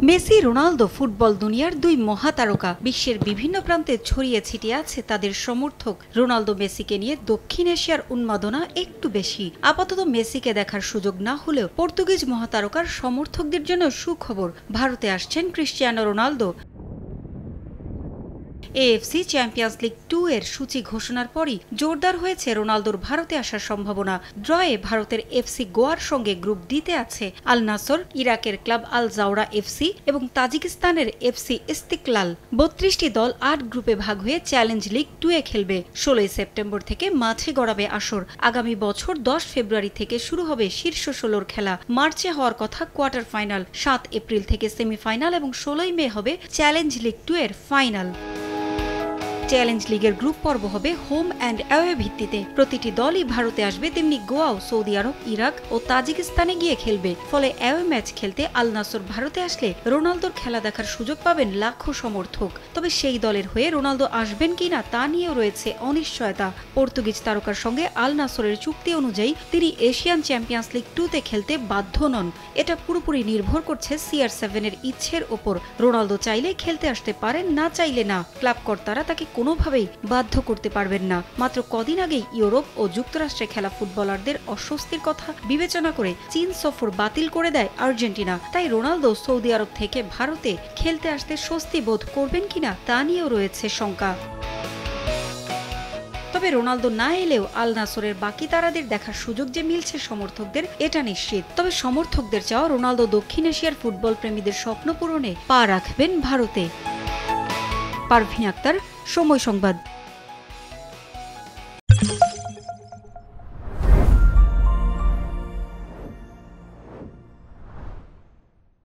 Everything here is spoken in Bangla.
মেসি রোনালদো ফুটবল দুনিয়ার দুই মহাতারকা। বিশ্বের বিভিন্ন প্রান্তে ছড়িয়ে ছিটিয়ে আছে তাদের সমর্থক। রোনালদো মেসিকে নিয়ে দক্ষিণ এশিয়ার উন্মাদনা একটু বেশি। আপাতত মেসিকে দেখার সুযোগ না হলেও পর্তুগিজ মহাতারকার সমর্থকদের জন্য সুখবর, ভারতে আসছেন Cristiano Ronaldo. AFC champions league 2 এর সূচি ঘোষণার পরই জোরদার হয়েছে রোনালদোর ভারতে আসার সম্ভাবনা। ড্রয়ে ভারতের এফসি গোয়ার সঙ্গে গ্রুপ ডিতে আছে আল নাসর, ইরাকের ক্লাব আল জাওরা এফসি এবং তাজিকিস্তানের এফসি ইস্তিকলাল। 32টি দল 8 গ্রুপে ভাগ হয়ে চ্যালেঞ্জ লিগ 2 এ খেলবে। 16 সেপ্টেম্বর থেকে মাঠে গড়াবে আসর। আগামী বছর 10 ফেব্রুয়ারি থেকে শুরু হবে শীর্ষ 16 খেলা। মার্চে হওয়ার কথা কোয়ার্টার ফাইনাল। 7 এপ্রিল থেকে সেমিফাইনাল এবং 16 মে হবে চ্যালেঞ্জ লিগ 2 এর ফাইনাল। চ্যালেঞ্জ লিগের গ্রুপ পর্ব হবে হোম অ্যান্ড অ্যাওয়ে ভিত্তিতে। প্রতিটি দলই ভারতে আসবে, তেমনি গোয়াও সৌদি আরব, ইরাক ও তাজিকিস্তানে গিয়ে খেলবে। ফলে অ্যাওয়ে ম্যাচ খেলতে আল নাসর ভারতে আসলে রোনালদোর খেলা দেখার সুযোগ পাবেন লাখো সমর্থক। তবে সেই দলের হয়ে রোনালদো আসবেন কিনা তা নিয়েও রয়েছে অনিশ্চয়তা। পর্তুগিজ তারকার সঙ্গে আল নাসরের চুক্তি অনুযায়ী তিনি এশিয়ান চ্যাম্পিয়ন্স লিগ 2-তে খেলতে বাধ্য নন। এটা পুরোপুরি নির্ভর করছে CR7 এর ইচ্ছের ওপর। রোনালদো চাইলে খেলতে আসতে পারেন, না চাইলে না। ক্লাব কর্তারা তাকে কোনোভাবেই বাধ্য করতে পারবেন না। মাত্র কদিন আগেই ইউরোপ ও যুক্তরাষ্ট্রে খেলা ফুটবলারদের অস্বস্তির কথা বিবেচনা করে চীন সফর বাতিল করে দেয় আর্জেন্টিনা। তাই রোনালদো সৌদি আরব থেকে ভারতে খেলতে আসতে স্বস্তি বোধ করবেন কিনা তা নিয়েও রয়েছে শঙ্কা। তবে রোনালদো না এলেও আল নাসরের বাকি তারাদের দেখার সুযোগ যে মিলছে সমর্থকদের, এটা নিশ্চিত। তবে সমর্থকদের চাওয়া রোনালদো দক্ষিণ এশিয়ার ফুটবল প্রেমীদের স্বপ্ন পূরণে পা রাখবেন ভারতে। পারভীন আক্তার, সময় সংবাদ।